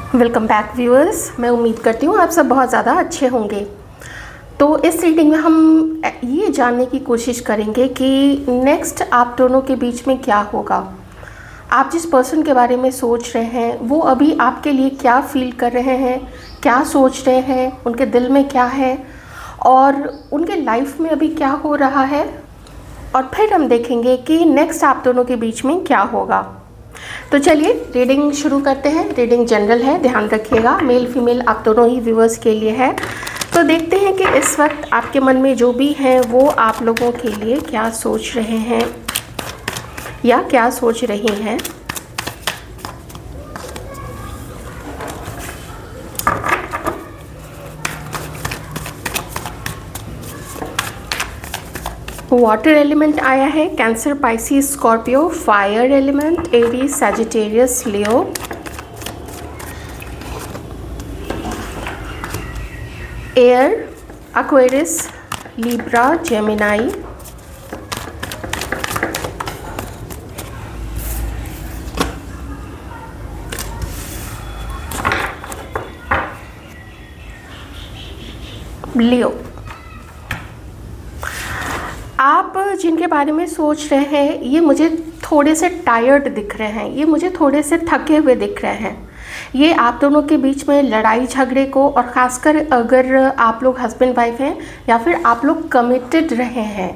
Welcome back viewers. मैं उम्मीद करती हूँ आप सब बहुत ज़्यादा अच्छे होंगे। तो इस रीडिंग में हम ये जानने की कोशिश करेंगे कि नेक्स्ट आप दोनों के बीच में क्या होगा। आप जिस पर्सन के बारे में सोच रहे हैं वो अभी आपके लिए क्या फील कर रहे हैं, क्या सोच रहे हैं, उनके दिल में क्या है और उनके लाइफ में अभी क्या हो रहा है, और फिर हम देखेंगे कि नेक्स्ट आप दोनों के बीच में क्या होगा। तो चलिए रीडिंग शुरू करते हैं। रीडिंग जनरल है, ध्यान रखिएगा, मेल फीमेल आप दोनों ही व्यूअर्स के लिए है। तो देखते हैं कि इस वक्त आपके मन में जो भी है वो आप लोगों के लिए क्या सोच रहे हैं या क्या सोच रही हैं। वाटर एलिमेंट आया है, Cancer, Pisces, Scorpio. Fire element, Aries, Sagittarius, Leo. Air, Aquarius, Libra, Gemini. Leo. आप जिनके बारे में सोच रहे हैं ये मुझे थोड़े से टायर्ड दिख रहे हैं, ये मुझे थोड़े से थके हुए दिख रहे हैं। ये आप दोनों के बीच में लड़ाई झगड़े को, और ख़ासकर अगर आप लोग हस्बैंड वाइफ हैं या फिर आप लोग कमिटेड रहे हैं,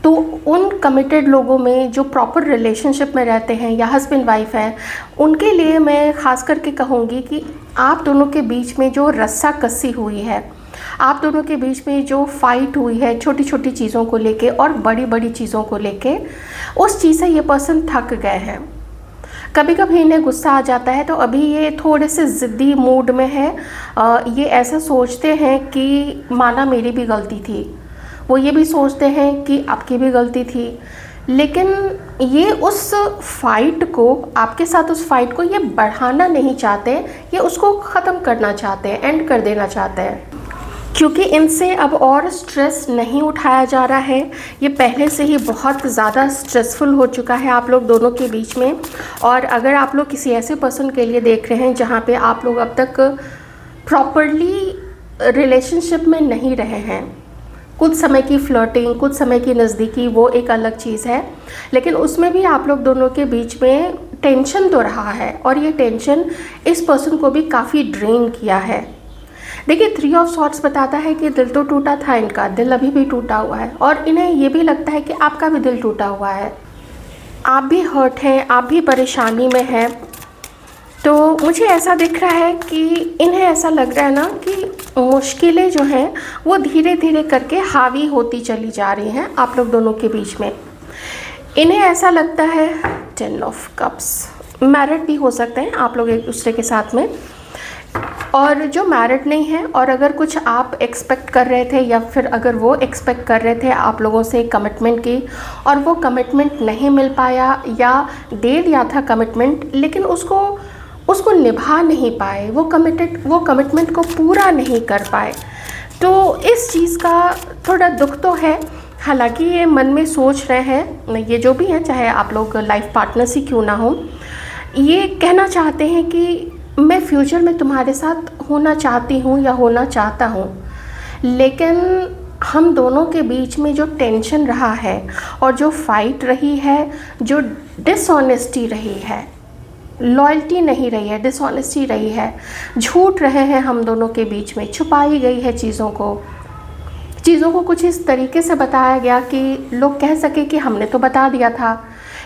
तो उन कमिटेड लोगों में जो प्रॉपर रिलेशनशिप में रहते हैं या हस्बैंड वाइफ हैं, उनके लिए मैं ख़ास करके कहूँगी कि आप दोनों के बीच में जो रस्सा कसी हुई है, आप दोनों के बीच में जो फाइट हुई है छोटी छोटी चीज़ों को लेके और बड़ी बड़ी चीज़ों को लेके, उस चीज़ से ये पर्सन थक गए हैं। कभी कभी इन्हें गुस्सा आ जाता है, तो अभी ये थोड़े से ज़िद्दी मूड में है। ये ऐसा सोचते हैं कि माना मेरी भी गलती थी, वो ये भी सोचते हैं कि आपकी भी गलती थी, लेकिन ये उस फाइट को, आपके साथ उस फाइट को ये बढ़ाना नहीं चाहते, ये उसको ख़त्म करना चाहते हैं, एंड कर देना चाहते हैं, क्योंकि इनसे अब और स्ट्रेस नहीं उठाया जा रहा है। ये पहले से ही बहुत ज़्यादा स्ट्रेसफुल हो चुका है आप लोग दोनों के बीच में। और अगर आप लोग किसी ऐसे पर्सन के लिए देख रहे हैं जहाँ पे आप लोग अब तक प्रॉपरली रिलेशनशिप में नहीं रहे हैं, कुछ समय की फ्लर्टिंग, कुछ समय की नज़दीकी, वो एक अलग चीज़ है, लेकिन उसमें भी आप लोग दोनों के बीच में टेंशन तो रहा है, और ये टेंशन इस पर्सन को भी काफ़ी ड्रेन किया है। देखिए, 3 ऑफ सॉर्ट्स बताता है कि दिल तो टूटा था, इनका दिल अभी भी टूटा हुआ है, और इन्हें ये भी लगता है कि आपका भी दिल टूटा हुआ है, आप भी हर्ट हैं, आप भी परेशानी में हैं। तो मुझे ऐसा दिख रहा है कि इन्हें ऐसा लग रहा है ना कि मुश्किलें जो हैं वो धीरे धीरे करके हावी होती चली जा रही हैं आप लोग दोनों के बीच में। इन्हें ऐसा लगता है, 10 ऑफ कप्स, मैरिड भी हो सकते हैं आप लोग एक दूसरे के साथ में, और जो मैरिड नहीं है, और अगर कुछ आप एक्सपेक्ट कर रहे थे या फिर अगर वो एक्सपेक्ट कर रहे थे आप लोगों से कमिटमेंट की, और वो कमिटमेंट नहीं मिल पाया, या दे दिया था कमिटमेंट लेकिन उसको निभा नहीं पाए, वो कमिटमेंट को पूरा नहीं कर पाए, तो इस चीज़ का थोड़ा दुख तो है। हालांकि ये मन में सोच रहे हैं, ये जो भी है, चाहे आप लोग लाइफ पार्टनर्स ही क्यों ना हो, ये कहना चाहते हैं कि मैं फ्यूचर में तुम्हारे साथ होना चाहती हूँ या होना चाहता हूँ, लेकिन हम दोनों के बीच में जो टेंशन रहा है और जो फाइट रही है, जो डिसऑनेस्टी रही है, लॉयल्टी नहीं रही है, डिसऑनेस्टी रही है, झूठ रहे हैं हम दोनों के बीच में, छुपाई गई है चीज़ों को कुछ इस तरीके से बताया गया कि लोग कह सके कि हमने तो बता दिया था,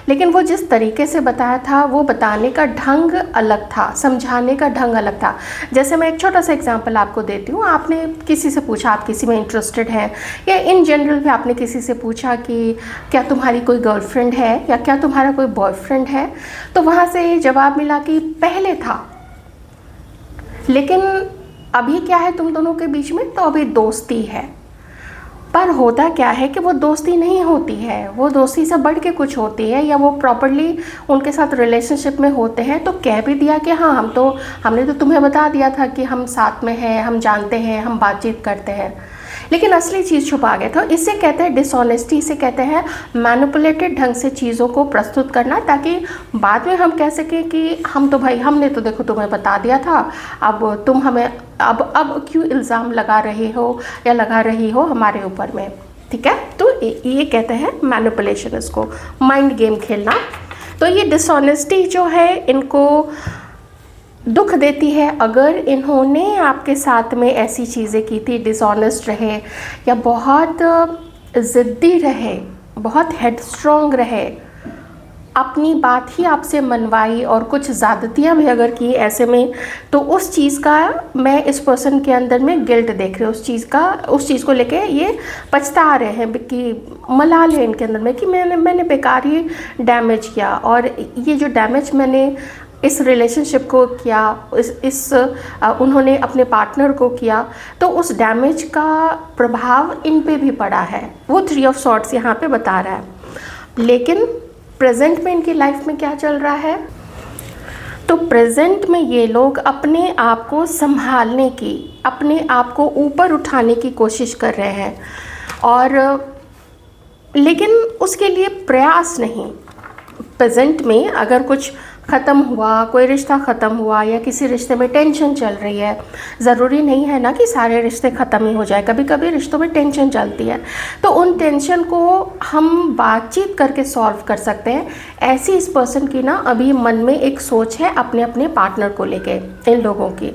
लेकिन वो जिस तरीके से बताया था वो बताने का ढंग अलग था, समझाने का ढंग अलग था। जैसे मैं एक छोटा सा एग्जांपल आपको देती हूँ। आपने किसी से पूछा आप किसी में इंटरेस्टेड हैं, या इन जनरल भी आपने किसी से पूछा कि क्या तुम्हारी कोई गर्लफ्रेंड है या क्या तुम्हारा कोई बॉयफ्रेंड है, तो वहाँ से जवाब मिला कि पहले था, लेकिन अभी क्या है तुम दोनों के बीच में, तो अभी दोस्ती है। पर होता क्या है कि वो दोस्ती नहीं होती है, वो दोस्ती से बढ़ के कुछ होती है, या वो प्रॉपरली उनके साथ रिलेशनशिप में होते हैं तो कह भी दिया कि हाँ हमने तो तुम्हें बता दिया था कि हम साथ में हैं, हम जानते हैं, हम बातचीत करते हैं, लेकिन असली चीज़ छुपा गया था। इससे कहते हैं डिसऑनेस्टी, इसे कहते हैं मैनिपुलेटेड ढंग से चीज़ों को प्रस्तुत करना, ताकि बाद में हम कह सकें कि हम तो भाई, हमने तो देखो तुम्हें बता दिया था, अब तुम हमें अब क्यों इल्ज़ाम लगा रहे हो या लगा रही हो हमारे ऊपर में। ठीक है, तो ये कहते हैं मैनिपुलेशन, इसको माइंड गेम खेलना। तो ये डिसऑनेस्टी जो है इनको दुख देती है। अगर इन्होंने आपके साथ में ऐसी चीज़ें की थी, डिसऑनेस्ट रहे या बहुत ज़िद्दी रहे, बहुत हेडस्ट्रॉन्ग रहे, अपनी बात ही आपसे मनवाई और कुछ ज़्यादतियाँ भी अगर की ऐसे में, तो उस चीज़ का मैं इस पर्सन के अंदर में गिल्ट देख रही हूँ, उस चीज़ को लेके ये पछता रहे हैं कि मलाल है इनके अंदर में कि मैंने बेकार ही डैमेज किया, और ये जो डैमेज मैंने इस रिलेशनशिप को किया, उन्होंने अपने पार्टनर को किया, तो उस डैमेज का प्रभाव इन पे भी पड़ा है। वो 3 ऑफ सॉर्ड्स यहाँ पे बता रहा है। लेकिन प्रेजेंट में इनकी लाइफ में क्या चल रहा है, तो प्रेजेंट में ये लोग अपने आप को संभालने की, अपने आप को ऊपर उठाने की कोशिश कर रहे हैं, और लेकिन उसके लिए प्रयास नहीं। प्रेजेंट में अगर कुछ ख़त्म हुआ, कोई रिश्ता ख़त्म हुआ या किसी रिश्ते में टेंशन चल रही है, ज़रूरी नहीं है ना कि सारे रिश्ते ख़त्म ही हो जाए, कभी कभी रिश्तों में टेंशन चलती है, तो उन टेंशन को हम बातचीत करके सॉल्व कर सकते हैं। ऐसी इस पर्सन की ना अभी मन में एक सोच है अपने अपने पार्टनर को लेके। इन लोगों की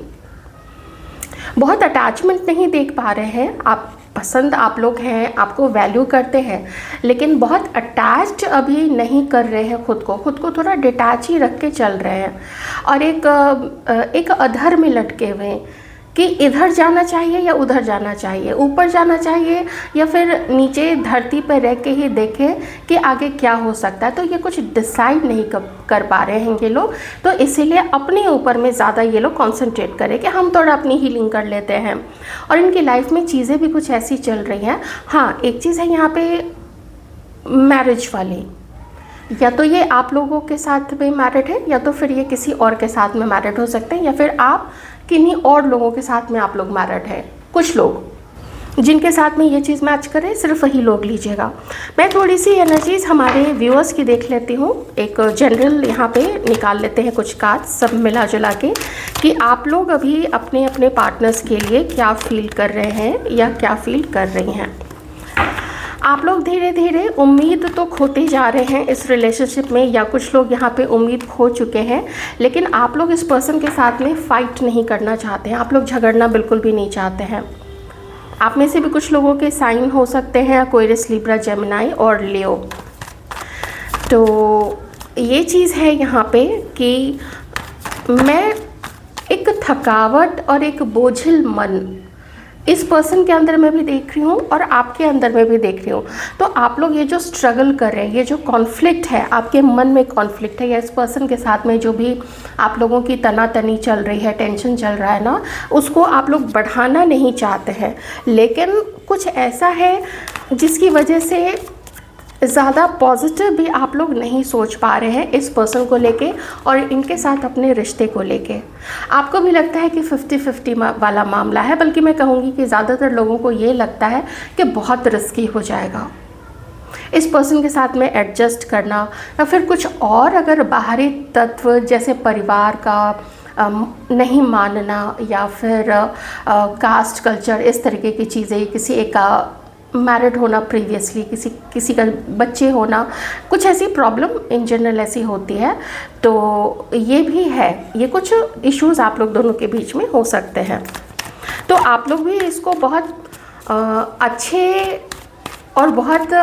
बहुत अटैचमेंट नहीं देख पा रहे हैं, आप पसंद आप लोग हैं, आपको वैल्यू करते हैं, लेकिन बहुत अटैच्ड अभी नहीं कर रहे हैं खुद को थोड़ा डिटैच ही रख के चल रहे हैं, और एक अधर में लटके हुए हैं कि इधर जाना चाहिए या उधर जाना चाहिए, ऊपर जाना चाहिए या फिर नीचे धरती पर रह के ही देखें कि आगे क्या हो सकता है। तो ये कुछ डिसाइड नहीं कर पा रहे हैं ये लोग, तो इसीलिए अपने ऊपर में ज़्यादा ये लोग कॉन्सेंट्रेट करें कि हम थोड़ा अपनी हीलिंग कर लेते हैं। और इनकी लाइफ में चीज़ें भी कुछ ऐसी चल रही हैं। हाँ, एक चीज़ है यहाँ पे मैरिज वाली, या तो ये आप लोगों के साथ में मैरिड है, या तो फिर ये किसी और के साथ में मैरिड हो सकते हैं, या फिर आप किन्हीं और लोगों के साथ में आप लोग मैरिड हैं। कुछ लोग जिनके साथ में ये चीज़ मैच करे, सिर्फ वही लोग लीजिएगा। मैं थोड़ी सी एनर्जीज हमारे व्यूअर्स की देख लेती हूँ, एक जनरल यहाँ पे निकाल लेते हैं कुछ कार्ड सब मिला जुला के, कि आप लोग अभी अपने अपने पार्टनर्स के लिए क्या फील कर रहे हैं या क्या फील कर रही हैं। आप लोग धीरे धीरे उम्मीद तो खोते जा रहे हैं इस रिलेशनशिप में, या कुछ लोग यहाँ पे उम्मीद खो चुके हैं, लेकिन आप लोग इस पर्सन के साथ में फ़ाइट नहीं करना चाहते हैं, आप लोग झगड़ना बिल्कुल भी नहीं चाहते हैं। आप में से भी कुछ लोगों के साइन हो सकते हैं एक्वेरियस, लिब्रा, जेमिनी और लियो। तो ये चीज़ है यहाँ पे कि मैं एक थकावट और एक बोझिल मन इस पर्सन के अंदर में भी देख रही हूँ और आपके अंदर में भी देख रही हूँ। तो आप लोग ये जो स्ट्रगल कर रहे हैं, ये जो कॉन्फ्लिक्ट है, आपके मन में कॉन्फ्लिक्ट है, या इस पर्सन के साथ में जो भी आप लोगों की तनातनी चल रही है, टेंशन चल रहा है ना, उसको आप लोग बढ़ाना नहीं चाहते हैं, लेकिन कुछ ऐसा है जिसकी वजह से ज़्यादा पॉजिटिव भी आप लोग नहीं सोच पा रहे हैं इस पर्सन को लेके और इनके साथ अपने रिश्ते को लेके। आपको भी लगता है कि 50-50 वाला मामला है, बल्कि मैं कहूँगी कि ज़्यादातर लोगों को ये लगता है कि बहुत रिस्की हो जाएगा इस पर्सन के साथ में एडजस्ट करना, या फिर कुछ और अगर बाहरी तत्व जैसे परिवार का नहीं मानना, या फिर कास्ट कल्चर, इस तरीके की चीज़ें, किसी एक का मैरिड होना प्रीवियसली, किसी का बच्चे होना, कुछ ऐसी प्रॉब्लम इन जनरल ऐसी होती है। तो ये भी है, ये कुछ इश्यूज़ आप लोग दोनों के बीच में हो सकते हैं। तो आप लोग भी इसको बहुत अच्छे और बहुत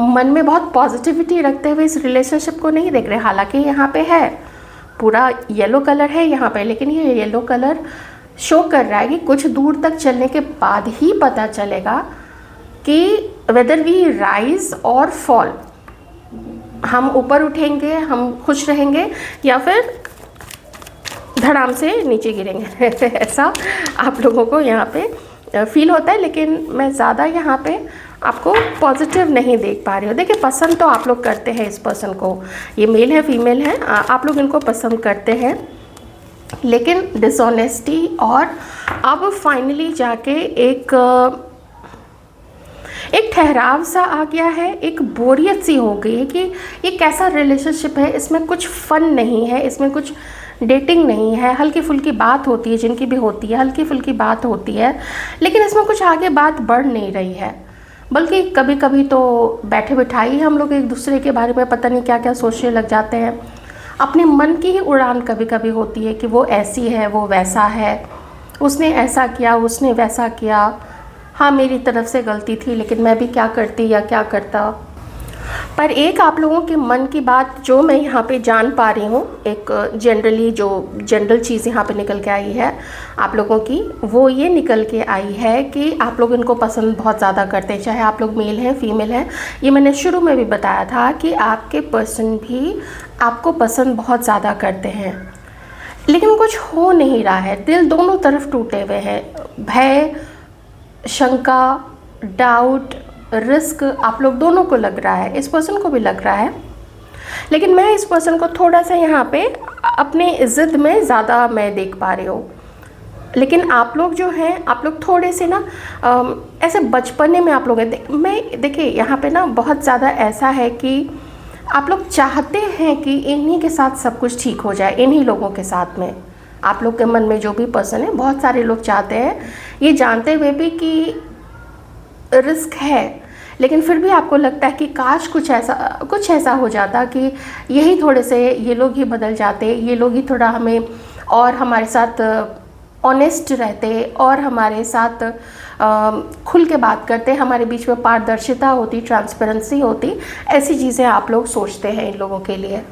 मन में बहुत पॉजिटिविटी रखते हुए इस रिलेशनशिप को नहीं देख रहे। हालांकि यहाँ पे है पूरा येलो कलर है यहाँ पे, लेकिन ये येलो कलर शो कर रहा है कि कुछ दूर तक चलने के बाद ही पता चलेगा कि वेदर वी राइज और फॉल, हम ऊपर उठेंगे, हम खुश रहेंगे, या फिर धड़ाम से नीचे गिरेंगे ऐसा आप लोगों को यहाँ पे फील होता है। लेकिन मैं ज़्यादा यहाँ पे आपको पॉजिटिव नहीं देख पा रही हूँ। देखिए, पसंद तो आप लोग करते हैं इस पर्सन को, ये मेल है फीमेल है, आप लोग इनको पसंद करते हैं, लेकिन डिसऑनेस्टी और अब फाइनली जाके एक ठहराव सा आ गया है, एक बोरियत सी हो गई है कि ये कैसा रिलेशनशिप है, इसमें कुछ फन नहीं है, इसमें कुछ डेटिंग नहीं है। हल्की फुल्की बात होती है, जिनकी भी होती है हल्की फुल्की बात होती है, लेकिन इसमें कुछ आगे बात बढ़ नहीं रही है। बल्कि कभी कभी तो बैठे बिठाई हम लोग एक दूसरे के बारे में पता नहीं क्या क्या सोचने लग जाते हैं। अपने मन की ही उड़ान कभी कभी होती है कि वो ऐसी है, वो वैसा है, उसने ऐसा किया, उसने वैसा किया, हाँ मेरी तरफ से गलती थी, लेकिन मैं भी क्या करती या क्या करता। पर एक आप लोगों के मन की बात जो मैं यहाँ पे जान पा रही हूँ, एक जनरल चीज़ यहाँ पे निकल के आई है आप लोगों की, वो ये निकल के आई है कि आप लोग इनको पसंद बहुत ज़्यादा करते हैं, चाहे आप लोग मेल हैं फीमेल हैं। ये मैंने शुरू में भी बताया था कि आपके पर्सन भी आपको पसंद बहुत ज़्यादा करते हैं, लेकिन कुछ हो नहीं रहा है। दिल दोनों तरफ टूटे हुए हैं, भय, शंका, डाउट, रिस्क आप लोग दोनों को लग रहा है, इस पर्सन को भी लग रहा है। लेकिन मैं इस पर्सन को थोड़ा सा यहाँ पे अपने ज़िद में ज़्यादा मैं देख पा रही हूँ। लेकिन आप लोग जो हैं, आप लोग थोड़े से ना ऐसे बचपने में आप लोग मैं देखिए यहाँ पे ना बहुत ज़्यादा ऐसा है कि आप लोग चाहते हैं कि इन्हीं के साथ सब कुछ ठीक हो जाए, इन्हीं लोगों के साथ में। आप लोग के मन में जो भी पर्सन है, बहुत सारे लोग चाहते हैं, ये जानते हुए भी कि रिस्क है, लेकिन फिर भी आपको लगता है कि काश कुछ ऐसा हो जाता कि यही थोड़े से ये लोग ही बदल जाते, ये लोग ही थोड़ा हमें और हमारे साथ ऑनेस्ट रहते और हमारे साथ खुल के बात करते, हमारे बीच में पारदर्शिता होती, ट्रांसपेरेंसी होती। ऐसी चीज़ें आप लोग सोचते हैं इन लोगों के लिए।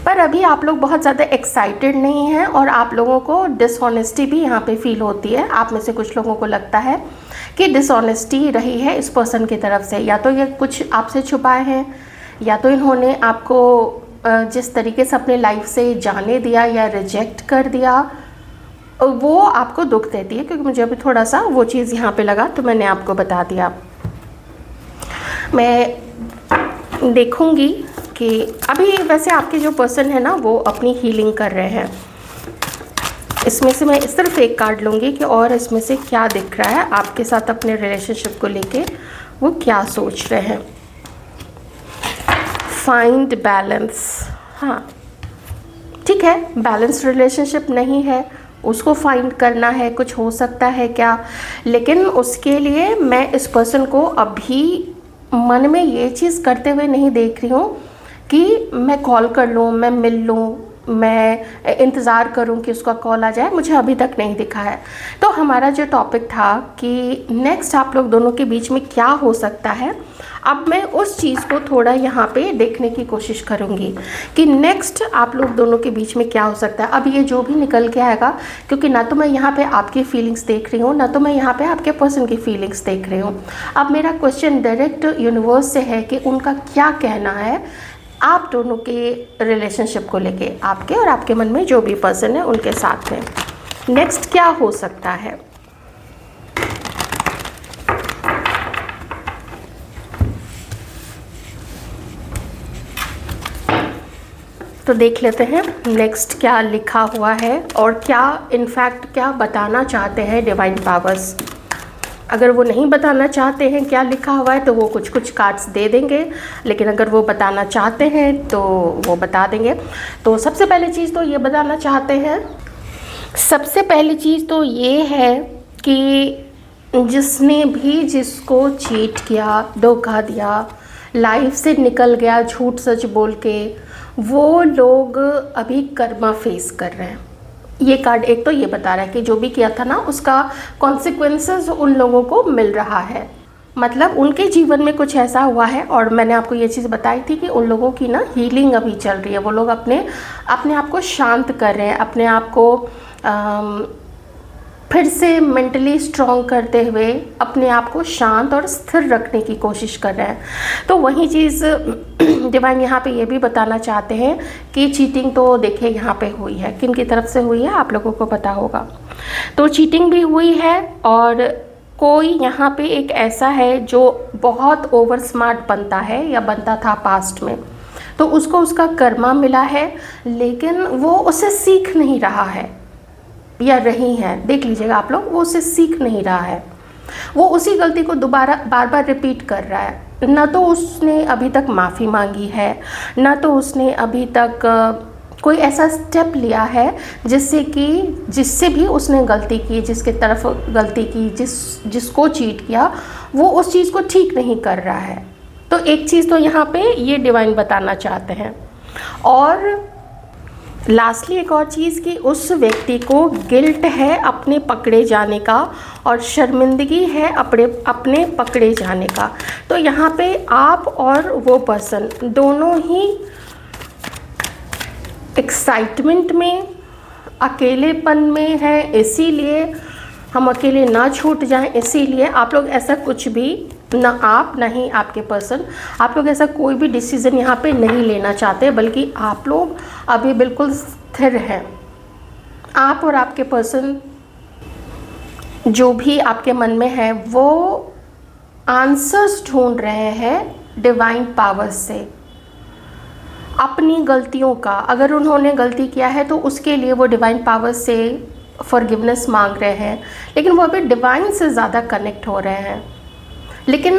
पर अभी आप लोग बहुत ज़्यादा एक्साइटेड नहीं हैं और आप लोगों को डिसऑनेस्टी भी यहाँ पे फील होती है। आप में से कुछ लोगों को लगता है कि डिसऑनेस्टी रही है इस पर्सन की तरफ से, या तो ये कुछ आपसे छुपाए हैं, या तो इन्होंने आपको जिस तरीके से अपने लाइफ से जाने दिया या रिजेक्ट कर दिया, वो आपको दुख देती है। क्योंकि मुझे अभी थोड़ा सा वो चीज़ यहाँ पे लगा तो मैंने आपको बता दिया। मैं देखूँगी कि अभी वैसे आपके जो पर्सन है ना वो अपनी हीलिंग कर रहे हैं। इसमें से मैं सिर्फ एक कार्ड लूँगी कि और इसमें से क्या दिख रहा है आपके साथ अपने रिलेशनशिप को लेके, वो क्या सोच रहे हैं। फाइंड बैलेंस, हाँ ठीक है, बैलेंस रिलेशनशिप नहीं है, उसको फाइंड करना है, कुछ हो सकता है क्या। लेकिन उसके लिए मैं इस पर्सन को अभी मन में ये चीज़ करते हुए नहीं देख रही हूँ कि मैं कॉल कर लूँ, मैं मिल लूँ, मैं इंतज़ार करूं कि उसका कॉल आ जाए, मुझे अभी तक नहीं दिखा है। तो हमारा जो टॉपिक था कि नेक्स्ट आप लोग दोनों के बीच में क्या हो सकता है, अब मैं उस चीज़ को थोड़ा यहाँ पे देखने की कोशिश करूँगी कि नेक्स्ट आप लोग दोनों के बीच में क्या हो सकता है। अब ये जो भी निकल के आएगा, क्योंकि ना तो मैं यहाँ पे आपकी फीलिंग्स देख रही हूँ, ना तो मैं यहाँ पे आपके पर्सन की फीलिंग्स देख रही हूँ। अब मेरा क्वेश्चन डायरेक्ट यूनिवर्स से है कि उनका क्या कहना है आप दोनों के रिलेशनशिप को लेके, आपके और आपके मन में जो भी पर्सन है उनके साथ में नेक्स्ट क्या हो सकता है। तो देख लेते हैं नेक्स्ट क्या लिखा हुआ है और क्या इनफैक्ट क्या बताना चाहते हैं डिवाइन पावर्स। अगर वो नहीं बताना चाहते हैं क्या लिखा हुआ है तो वो कुछ कुछ कार्ड्स दे देंगे, लेकिन अगर वो बताना चाहते हैं तो वो बता देंगे। तो सबसे पहली चीज़ तो ये बताना चाहते हैं, सबसे पहली चीज़ तो ये है कि जिसने भी जिसको चीट किया, धोखा दिया, लाइफ से निकल गया झूठ सच बोल के, वो लोग अभी कर्मा फेस कर रहे हैं। ये कार्ड एक तो ये बता रहा है कि जो भी किया था ना उसका कॉन्सिक्वेंसेस उन लोगों को मिल रहा है, मतलब उनके जीवन में कुछ ऐसा हुआ है। और मैंने आपको ये चीज़ बताई थी कि उन लोगों की ना हीलिंग अभी चल रही है, वो लोग अपने आप को शांत कर रहे हैं, अपने आप को फिर से मेंटली स्ट्रॉन्ग करते हुए अपने आप को शांत और स्थिर रखने की कोशिश कर रहे हैं। तो वही चीज़ डिवाइन यहाँ पे ये भी बताना चाहते हैं कि चीटिंग तो देखिए यहाँ पे हुई है, किन की तरफ से हुई है आप लोगों को पता होगा। तो चीटिंग भी हुई है और कोई यहाँ पे एक ऐसा है जो बहुत ओवर स्मार्ट बनता है या बनता था पास्ट में, तो उसको उसका कर्मा मिला है, लेकिन वो उसे सीख नहीं रहा है। या रही हैं, देख लीजिएगा आप लोग, वो उससे सीख नहीं रहा है, वो उसी गलती को दोबारा बार बार रिपीट कर रहा है। ना तो उसने अभी तक माफ़ी मांगी है, ना तो उसने अभी तक कोई ऐसा स्टेप लिया है जिससे भी उसने गलती की, जिसके तरफ गलती की, जिसको चीट किया, वो उस चीज़ को ठीक नहीं कर रहा है। तो एक चीज़ तो यहाँ पे ये डिवाइन बताना चाहते हैं। और लास्टली एक और चीज़ कि उस व्यक्ति को गिल्ट है अपने पकड़े जाने का और शर्मिंदगी है अपने पकड़े जाने का। तो यहाँ पे आप और वो पर्सन दोनों ही एक्साइटमेंट में, अकेलेपन में है, इसीलिए हम अकेले ना छूट जाएं, इसीलिए आप लोग ऐसा कुछ भी, ना आप ना ही आपके पर्सन, आप लोग ऐसा कोई भी डिसीज़न यहाँ पे नहीं लेना चाहते, बल्कि आप लोग अभी बिल्कुल स्थिर हैं। आप और आपके पर्सन जो भी आपके मन में है वो आंसर्स ढूंढ रहे हैं डिवाइन पावर से अपनी गलतियों का। अगर उन्होंने गलती किया है तो उसके लिए वो डिवाइन पावर से फॉरगिवनेस मांग रहे हैं, लेकिन वो अभी डिवाइन से ज़्यादा कनेक्ट हो रहे हैं। लेकिन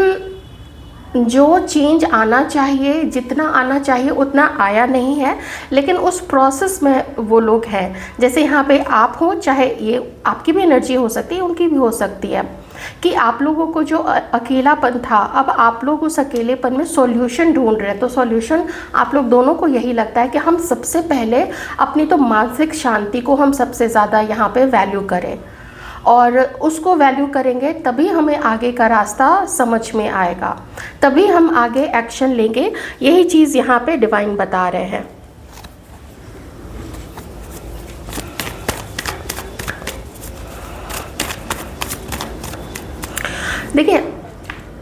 जो चेंज आना चाहिए, जितना आना चाहिए उतना आया नहीं है, लेकिन उस प्रोसेस में वो लोग हैं। जैसे यहाँ पे आप हो, चाहे ये आपकी भी एनर्जी हो सकती है, उनकी भी हो सकती है, कि आप लोगों को जो अकेलापन था, अब आप लोग उस अकेलेपन में सॉल्यूशन ढूंढ रहे हैं। तो सॉल्यूशन आप लोग दोनों को यही लगता है कि हम सबसे पहले अपनी तो मानसिक शांति को हम सबसे ज़्यादा यहाँ पे वैल्यू करें, और उसको वैल्यू करेंगे तभी हमें आगे का रास्ता समझ में आएगा, तभी हम आगे एक्शन लेंगे। यही चीज़ यहाँ पे डिवाइन बता रहे हैं। देखिए,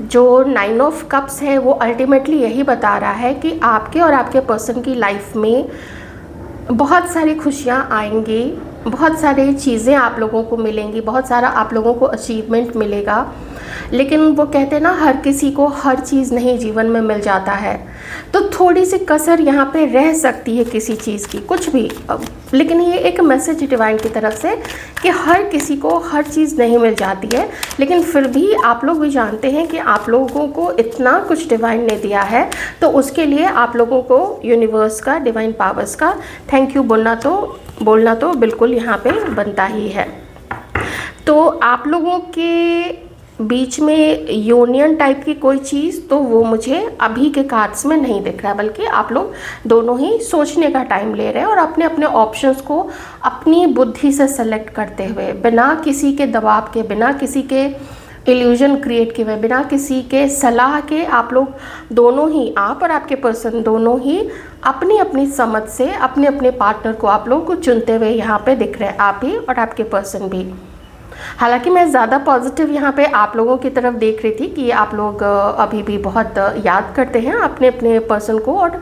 जो 9 ऑफ कप्स है वो अल्टीमेटली यही बता रहा है कि आपके और आपके पर्सन की लाइफ में बहुत सारी खुशियाँ आएंगी, बहुत सारी चीज़ें आप लोगों को मिलेंगी, बहुत सारा आप लोगों को अचीवमेंट मिलेगा। लेकिन वो कहते हैं ना, हर किसी को हर चीज़ नहीं जीवन में मिल जाता है, तो थोड़ी सी कसर यहाँ पे रह सकती है किसी चीज़ की, कुछ भी। लेकिन ये एक मैसेज डिवाइन की तरफ से कि हर किसी को हर चीज़ नहीं मिल जाती है, लेकिन फिर भी आप लोग भी जानते हैं कि आप लोगों को इतना कुछ डिवाइन ने दिया है, तो उसके लिए आप लोगों को यूनिवर्स का, डिवाइन पावर्स का थैंक यू बोलना तो बिल्कुल यहाँ पे बनता ही है। तो आप लोगों के बीच में यूनियन टाइप की कोई चीज़ तो वो मुझे अभी के कार्ड्स में नहीं दिख रहा है, बल्कि आप लोग दोनों ही सोचने का टाइम ले रहे हैं और अपने अपने ऑप्शंस को अपनी बुद्धि से सेलेक्ट करते हुए, बिना किसी के दबाव के, बिना किसी के इल्यूजन क्रिएट किए हुए, बिना किसी के सलाह के, आप लोग दोनों ही, आप और आपके पर्सन दोनों ही अपनी अपनी समझ से अपने अपने पार्टनर को आप लोगों को चुनते हुए यहाँ पे दिख रहे हैं, आप ही और आपके पर्सन भी। हालांकि मैं ज़्यादा पॉजिटिव यहाँ पे आप लोगों की तरफ देख रही थी कि आप लोग अभी भी बहुत याद करते हैं अपने अपने पर्सन को, और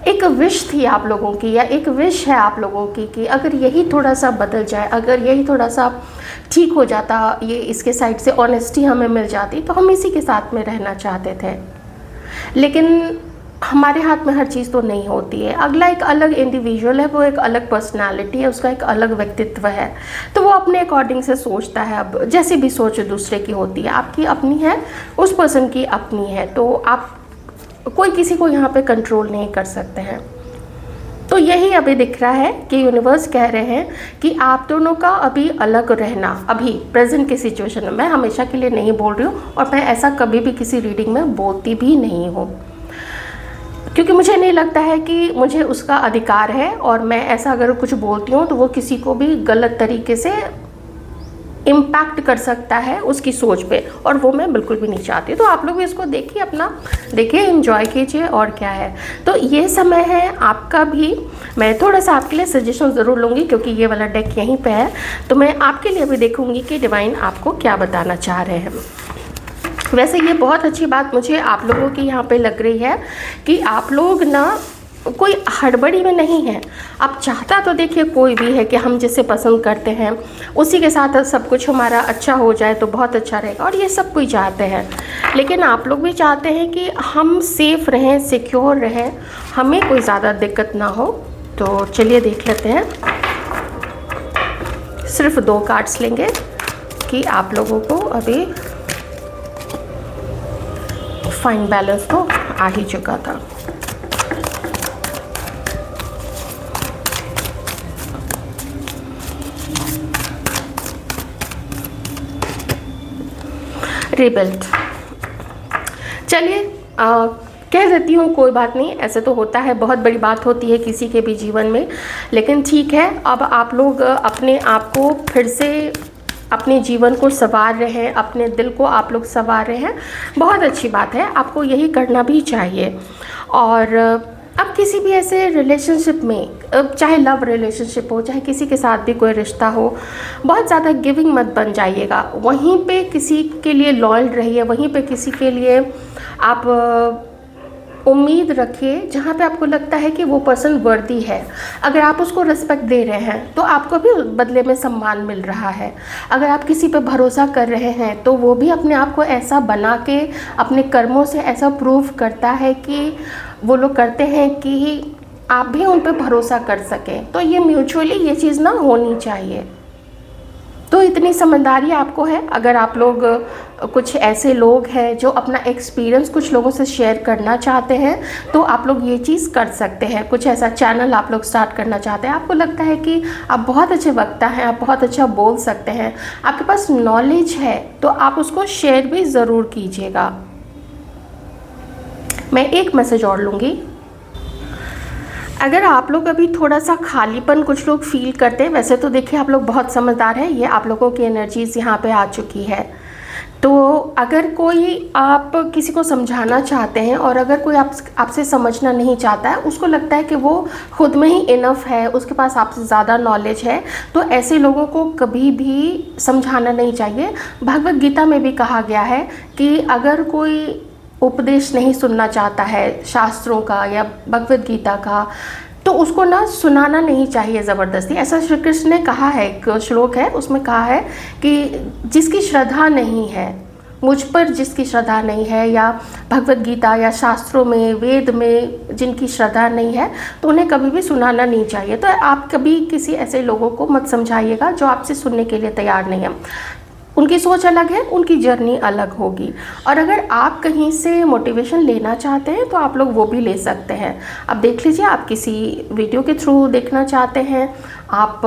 एक विश थी आप लोगों की, या एक विश है आप लोगों की कि अगर यही थोड़ा सा बदल जाए, अगर यही थोड़ा सा ठीक हो जाता, ये इसके साइड से ऑनेस्टी हमें मिल जाती, तो हम इसी के साथ में रहना चाहते थे। लेकिन हमारे हाथ में हर चीज़ तो नहीं होती है। अगला एक अलग इंडिविजुअल है, वो एक अलग पर्सनालिटी है, उसका एक अलग व्यक्तित्व है, तो वो अपने अकॉर्डिंग से सोचता है। अब जैसे भी सोच दूसरे की होती है, आपकी अपनी है, उस पर्सन की अपनी है, तो आप कोई किसी को यहाँ पे कंट्रोल नहीं कर सकते हैं। तो यही अभी दिख रहा है कि यूनिवर्स कह रहे हैं कि आप दोनों का अभी अलग रहना, अभी प्रेजेंट की सिचुएशन में, मैं हमेशा के लिए नहीं बोल रही हूँ, और मैं ऐसा कभी भी किसी रीडिंग में बोलती भी नहीं हूँ, क्योंकि मुझे नहीं लगता है कि मुझे उसका अधिकार है, और मैं ऐसा अगर कुछ बोलती हूँ तो वो किसी को भी गलत तरीके से इम्पैक्ट कर सकता है उसकी सोच पे, और वो मैं बिल्कुल भी नहीं चाहती। तो आप लोग भी इसको देखिए, अपना देखिए, एंजॉय कीजिए, और क्या है। तो ये समय है आपका भी, मैं थोड़ा सा आपके लिए सजेशन ज़रूर लूँगी, क्योंकि ये वाला डेक यहीं पे है, तो मैं आपके लिए भी देखूँगी कि डिवाइन आपको क्या बताना चाह रहे हैं। वैसे ये बहुत अच्छी बात मुझे आप लोगों की यहाँ पे लग रही है कि आप लोग ना कोई हड़बड़ी में नहीं है। अब चाहता तो देखिए कोई भी है कि हम जिसे पसंद करते हैं उसी के साथ सब कुछ हमारा अच्छा हो जाए तो बहुत अच्छा रहेगा, और ये सब कोई चाहते हैं, लेकिन आप लोग भी चाहते हैं कि हम सेफ़ रहें, सिक्योर रहें, हमें कोई ज़्यादा दिक्कत ना हो। तो चलिए देख लेते हैं सिर्फ 2 कार्ड्स लेंगे कि आप लोगों को अभी फाइन बैलेंस तो आ ही चुका था। रिबिल्ट, चलिए कह देती हूँ, कोई बात नहीं, ऐसे तो होता है, बहुत बड़ी बात होती है किसी के भी जीवन में, लेकिन ठीक है, अब आप लोग अपने आप को फिर से, अपने जीवन को संवार रहे हैं, अपने दिल को आप लोग संवार रहे हैं, बहुत अच्छी बात है, आपको यही करना भी चाहिए। और अब किसी भी ऐसे रिलेशनशिप में, चाहे लव रिलेशनशिप हो, चाहे किसी के साथ भी कोई रिश्ता हो, बहुत ज़्यादा गिविंग मत बन जाइएगा। वहीं पे किसी के लिए लॉयल रहिए, वहीं पे किसी के लिए आप उम्मीद रखिए जहाँ पे आपको लगता है कि वो पर्सन वर्दी है। अगर आप उसको रिस्पेक्ट दे रहे हैं तो आपको भी बदले में सम्मान मिल रहा है। अगर आप किसी पे भरोसा कर रहे हैं तो वो भी अपने आप को ऐसा बना के, अपने कर्मों से ऐसा प्रूव करता है कि वो लोग करते हैं कि आप भी उन पे भरोसा कर सकें। तो ये म्यूचुअली ये चीज़ ना होनी चाहिए। तो इतनी समझदारी आपको है। अगर आप लोग कुछ ऐसे लोग हैं जो अपना एक्सपीरियंस कुछ लोगों से शेयर करना चाहते हैं तो आप लोग ये चीज़ कर सकते हैं। कुछ ऐसा चैनल आप लोग स्टार्ट करना चाहते हैं, आपको लगता है कि आप बहुत अच्छे वक्ता हैं, आप बहुत अच्छा बोल सकते हैं, आपके पास नॉलेज है, तो आप उसको शेयर भी ज़रूर कीजिएगा। मैं एक मैसेज और लूँगी। अगर आप लोग अभी थोड़ा सा खालीपन कुछ लोग फील करते हैं, वैसे तो देखिए आप लोग बहुत समझदार हैं, ये आप लोगों की एनर्जीज़ यहाँ पे आ चुकी है। तो अगर कोई आप किसी को समझाना चाहते हैं और अगर कोई आपसे समझना नहीं चाहता है, उसको लगता है कि वो खुद में ही इनफ है, उसके पास आपसे ज़्यादा नॉलेज है, तो ऐसे लोगों को कभी भी समझाना नहीं चाहिए। भगवद गीता में भी कहा गया है कि अगर कोई उपदेश नहीं सुनना चाहता है शास्त्रों का या भगवद गीता का, तो उसको ना सुनाना नहीं चाहिए ज़बरदस्ती। ऐसा श्री कृष्ण ने कहा है, एक श्लोक है उसमें कहा है कि जिसकी श्रद्धा नहीं है, मुझ पर जिसकी श्रद्धा नहीं है, या भगवद गीता या शास्त्रों में, वेद में जिनकी श्रद्धा नहीं है, तो उन्हें कभी भी सुनाना नहीं चाहिए। तो आप कभी किसी ऐसे लोगों को मत समझाइएगा जो आपसे सुनने के लिए तैयार नहीं है। उनकी सोच अलग है, उनकी जर्नी अलग होगी। और अगर आप कहीं से मोटिवेशन लेना चाहते हैं तो आप लोग वो भी ले सकते हैं। अब देख लीजिए, आप किसी वीडियो के थ्रू देखना चाहते हैं, आप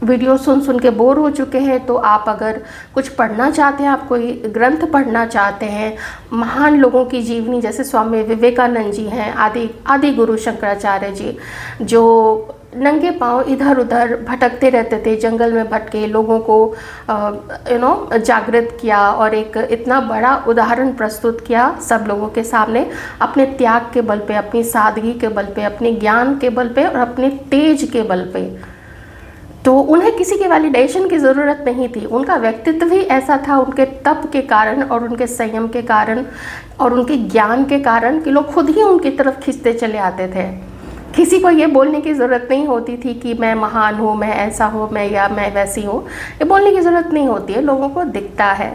वीडियो सुन के बोर हो चुके हैं, तो आप अगर कुछ पढ़ना चाहते हैं, आप कोई ग्रंथ पढ़ना चाहते हैं, महान लोगों की जीवनी, जैसे स्वामी विवेकानंद जी हैं, आदि गुरु शंकराचार्य जी, जो नंगे पांव इधर उधर भटकते रहते थे, जंगल में भटके लोगों को जागृत किया और एक इतना बड़ा उदाहरण प्रस्तुत किया सब लोगों के सामने, अपने त्याग के बल पे, अपनी सादगी के बल पे, अपने ज्ञान के बल पे और अपने तेज के बल पे। तो उन्हें किसी की वैलिडेशन की ज़रूरत नहीं थी। उनका व्यक्तित्व ही ऐसा था, उनके तप के कारण और उनके संयम के कारण और उनके ज्ञान के कारण, कि लोग खुद ही उनकी तरफ खींचते चले आते थे। किसी को ये बोलने की ज़रूरत नहीं होती थी कि मैं महान हूँ, मैं ऐसा हूँ, मैं वैसी हूँ। ये बोलने की ज़रूरत नहीं होती है, लोगों को दिखता है।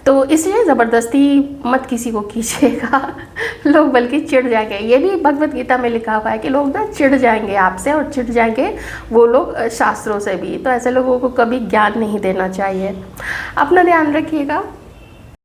तो इसलिए ज़बरदस्ती मत किसी को कीजिएगा, लोग बल्कि चिढ़ जाएंगे। ये भी भगवद गीता में लिखा हुआ है कि लोग ना चिढ़ जाएंगे आपसे, और चिढ़ जाएंगे वो लोग शास्त्रों से भी। तो ऐसे लोगों को कभी ज्ञान नहीं देना चाहिए। अपना ध्यान रखिएगा।